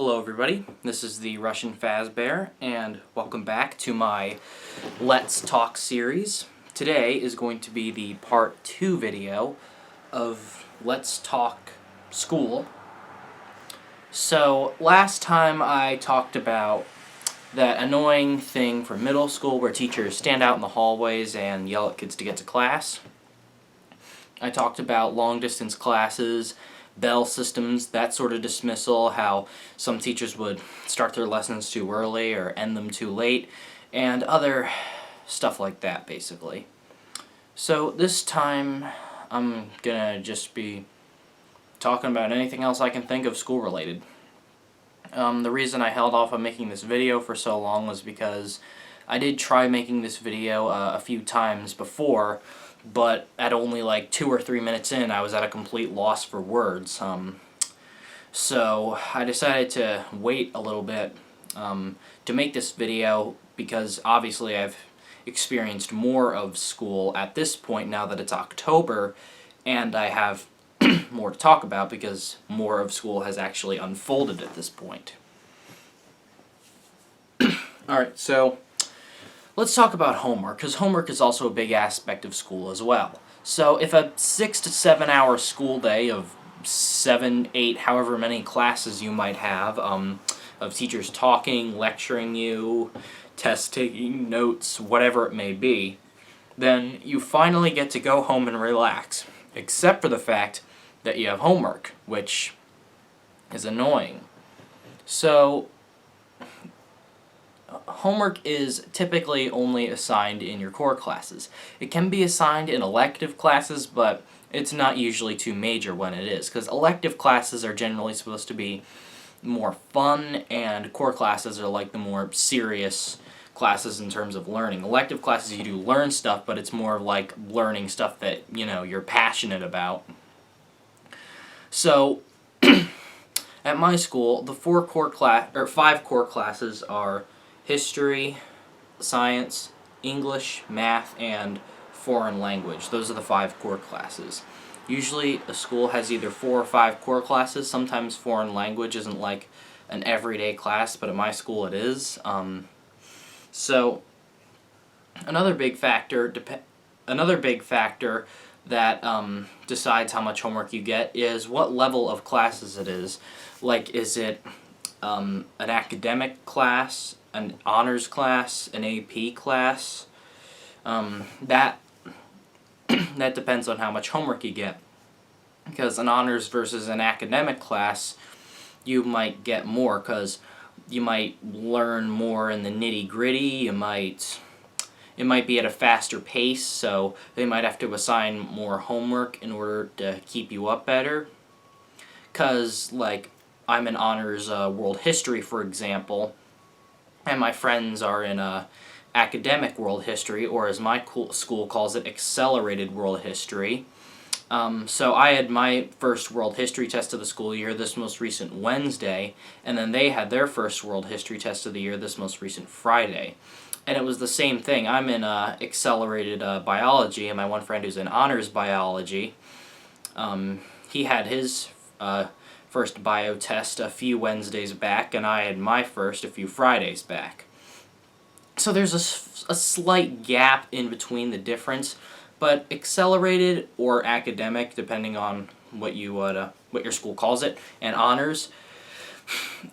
Hello everybody, this is the Russian Fazbear, and welcome back to my Let's Talk series. Today is going to be the part 2 video of Let's Talk School. So, last time I talked about that annoying thing for middle school where teachers stand out in the hallways and yell at kids to get to class. I talked about long-distance classes, bell systems, that sort of dismissal, how some teachers would start their lessons too early or end them too late, and other stuff like that, basically. So this time, I'm gonna just be talking about anything else I can think of school-related. The reason I held off on making this video for so long was because I did try making this video a few times before, but at only like 2 or 3 minutes in, I was at a complete loss for words. So I decided to wait a little bit to make this video because obviously I've experienced more of school at this point now that it's October, and I have more to talk about because more of school has actually unfolded at this point. Alright, so let's talk about homework, because homework is also a big aspect of school as well. So if a 6 to 7 hour school day of 7, 8, however many classes you might have, of teachers talking, lecturing you, test taking, notes, whatever it may be, then you finally get to go home and relax, except for the fact that you have homework, which is annoying. So homework is typically only assigned in your core classes. It can be assigned in elective classes, but it's not usually too major when it is, because elective classes are generally supposed to be more fun, and core classes are like the more serious classes in terms of learning. Elective classes, you do learn stuff, but it's more like learning stuff that, you know, you're passionate about. So, at my school, the 5 core classes are history, science, English, math, and foreign language. Those are the 5 core classes. Usually a school has either 4 or 5 core classes. Sometimes foreign language isn't like an everyday class, but at my school it is. So another big factor that decides how much homework you get is what level of classes it is. Like, is it an academic class, an honors class, an AP class? That depends on how much homework you get. Because an honors versus an academic class, you might get more, because you might learn more in the nitty-gritty, it might be at a faster pace, so they might have to assign more homework in order to keep you up better. Because, like, I'm in honors world history, for example, and my friends are in academic world history, or as my school calls it, accelerated world history. So I had my first world history test of the school year this most recent Wednesday, and then they had their first world history test of the year this most recent Friday. And it was the same thing. I'm in accelerated biology, and my one friend who's in honors biology, he had his first bio test a few Wednesdays back, and I had my first a few Fridays back. So there's a slight gap in between the difference, but accelerated or academic, depending on what your school calls it, and honors,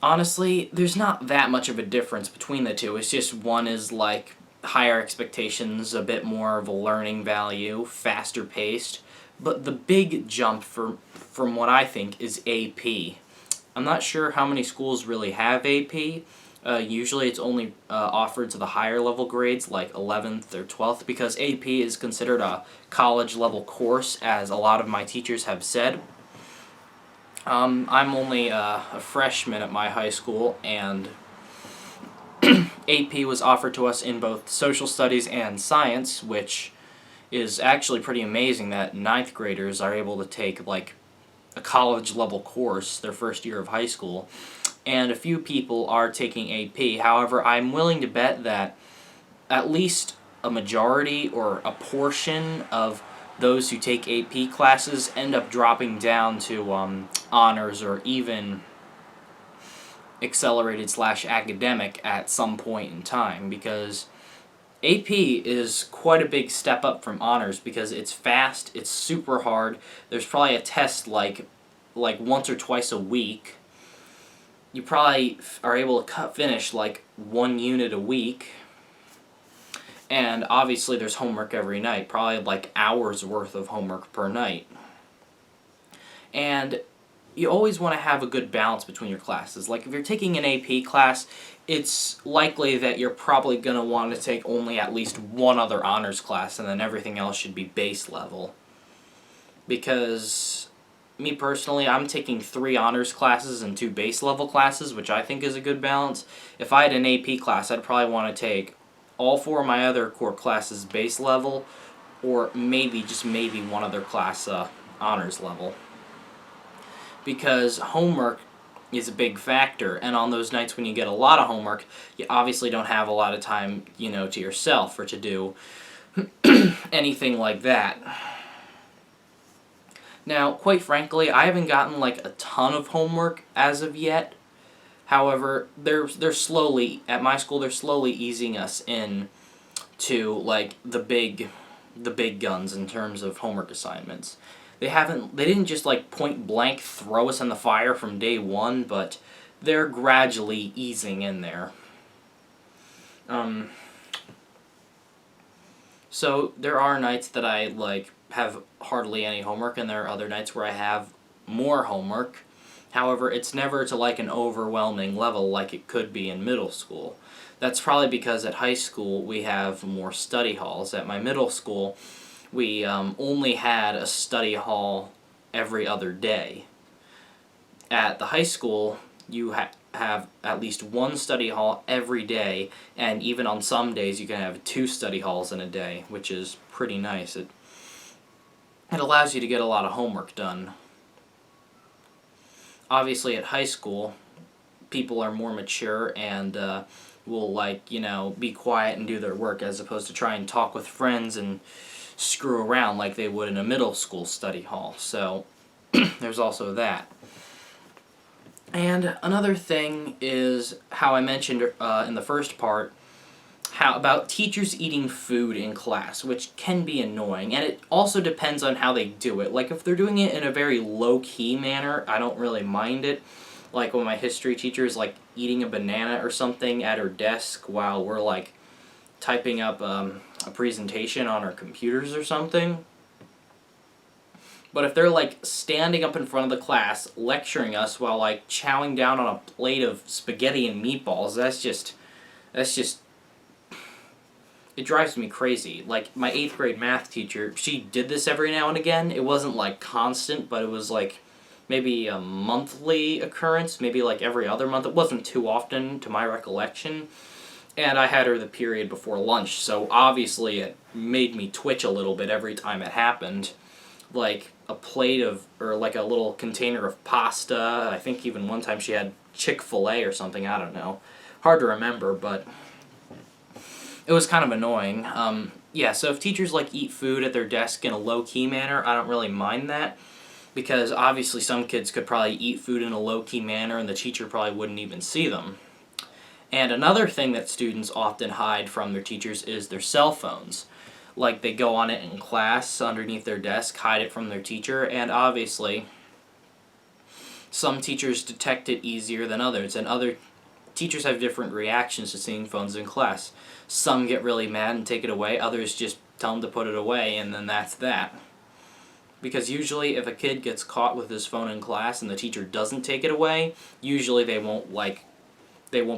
honestly, there's not that much of a difference between the two. It's just one is like higher expectations, a bit more of a learning value, faster paced. But the big jump from what I think is AP. I'm not sure how many schools really have AP. Usually it's only offered to the higher level grades, like 11th or 12th, because AP is considered a college level course, as a lot of my teachers have said. I'm only a freshman at my high school, and AP was offered to us in both social studies and science, which is actually pretty amazing that 9th graders are able to take like a college level course their first year of high school. And a few people are taking AP. However, I'm willing to bet that at least a majority or a portion of those who take AP classes end up dropping down to honors, or even accelerated slash academic at some point in time, because AP is quite a big step up from honors because it's fast, it's super hard. There's probably a test like once or twice a week. You probably are able to finish like 1 unit a week. And obviously there's homework every night, probably like hours worth of homework per night. And you always want to have a good balance between your classes. Like if you're taking an AP class, it's likely that you're probably going to want to take only at least one other honors class, and then everything else should be base level. Because me personally, I'm taking 3 honors classes and 2 base level classes, which I think is a good balance. If I had an AP class, I'd probably want to take all 4 of my other core classes base level, or maybe, just maybe, one other class honors level. Because homework is a big factor, and on those nights when you get a lot of homework, you obviously don't have a lot of time, to yourself or to do anything like that. Now, quite frankly, I haven't gotten like a ton of homework as of yet. However, they're slowly, at my school, they're slowly easing us in to like the big guns in terms of homework assignments. They didn't just like point blank throw us in the fire from day one, but they're gradually easing in there. So there are nights that I like have hardly any homework, and there are other nights where I have more homework. However, it's never to like an overwhelming level like it could be in middle school. That's probably because at high school we have more study halls. At my middle school, we only had a study hall every other day. At the high school, you have at least one study hall every day, and even on some days you can have 2 study halls in a day, which is pretty nice. It allows you to get a lot of homework done. Obviously at high school, people are more mature and will be quiet and do their work, as opposed to try and talk with friends and screw around like they would in a middle school study hall. So there's also that. And another thing is how I mentioned in the first part, how about teachers eating food in class, which can be annoying, and it also depends on how they do it. Like if they're doing it in a very low-key manner, I don't really mind it. Like when my history teacher is like eating a banana or something at her desk while we're like typing up a presentation on our computers or something. But if they're like standing up in front of the class lecturing us while like chowing down on a plate of spaghetti and meatballs, that's just it drives me crazy. Like my 8th grade math teacher, she did this every now and again. It wasn't like constant, but it was like maybe a monthly occurrence, maybe like every other month. It wasn't too often to my recollection. And I had her the period before lunch, so obviously it made me twitch a little bit every time it happened. Like a plate of, or like a little container of pasta. I think even one time she had Chick-fil-A or something, I don't know. Hard to remember, but it was kind of annoying. Yeah, so if teachers like eat food at their desk in a low-key manner, I don't really mind that. Because obviously some kids could probably eat food in a low-key manner and the teacher probably wouldn't even see them. And another thing that students often hide from their teachers is their cell phones. Like they go on it in class underneath their desk, hide it from their teacher, and obviously some teachers detect it easier than others, and other teachers have different reactions to seeing phones in class. Some get really mad and take it away, others just tell them to put it away, and then that's that. Because usually if a kid gets caught with his phone in class and the teacher doesn't take it away, usually they won't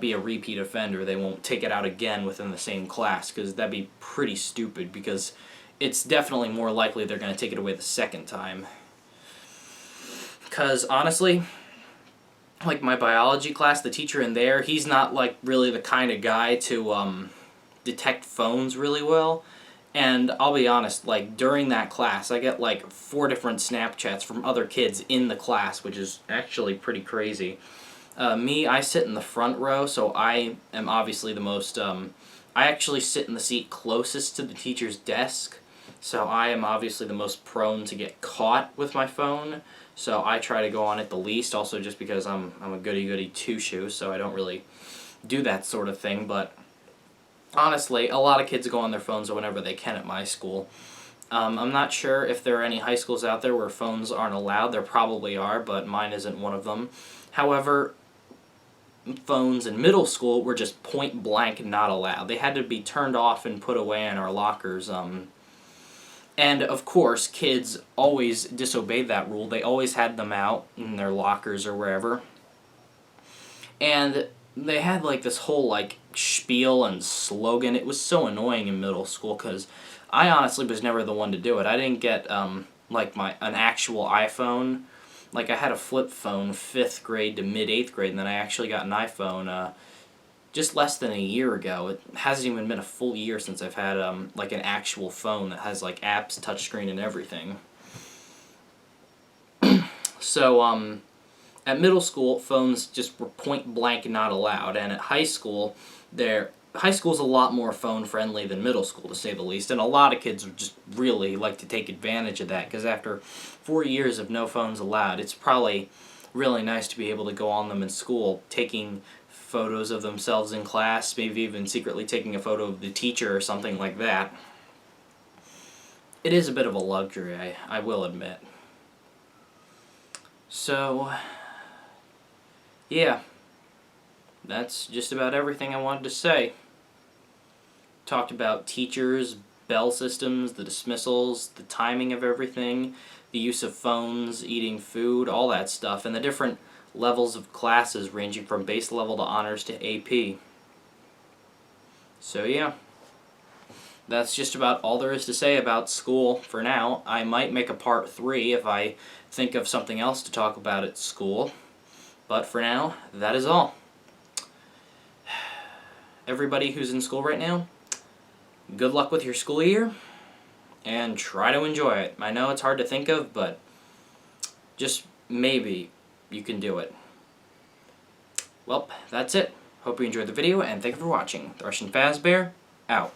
be a repeat offender. They won't take it out again within the same class, because that'd be pretty stupid, because it's definitely more likely they're going to take it away the second time. Because honestly, like my biology class, the teacher in there, he's not like really the kind of guy to detect phones really well. And I'll be honest, like during that class, I get like 4 different Snapchats from other kids in the class, which is actually pretty crazy. I sit in the front row, so I am obviously the most, I actually sit in the seat closest to the teacher's desk, so I am obviously the most prone to get caught with my phone. so I try to go on it the least, also just because I'm a goody-goody two-shoe, so I don't really do that sort of thing. But honestly, a lot of kids go on their phones whenever they can at my school. I'm not sure if there are any high schools out there where phones aren't allowed. There probably are, but mine isn't one of them. However, phones in middle school were just point blank not allowed. They had to be turned off and put away in our lockers. And of course, kids always disobeyed that rule. They always had them out in their lockers or wherever. And they had like this whole like spiel and slogan. It was so annoying in middle school because I honestly was never the one to do it. I didn't get like an actual iPhone. Like I had a flip phone 5th grade to mid 8th grade, and then I actually got an iPhone just less than a year ago. It hasn't even been a full year since I've had like an actual phone that has like apps, touchscreen, and everything. So at middle school, phones just were point blank not allowed, and at high school, high school's a lot more phone friendly than middle school, to say the least, and a lot of kids would just really like to take advantage of that, because after 4 years of no phones allowed, it's probably really nice to be able to go on them in school, taking photos of themselves in class, maybe even secretly taking a photo of the teacher or something like that. It is a bit of a luxury, I will admit. So, yeah, that's just about everything I wanted to say. Talked about teachers, bell systems, the dismissals, the timing of everything, the use of phones, eating food, all that stuff, and the different levels of classes ranging from base level to honors to AP. So yeah, that's just about all there is to say about school for now. I might make a part 3 if I think of something else to talk about at school, but for now, that is all. Everybody who's in school right now, good luck with your school year, and try to enjoy it. I know it's hard to think of, but just maybe you can do it. Well, that's it. Hope you enjoyed the video, and thank you for watching. The Russian Fazbear, out.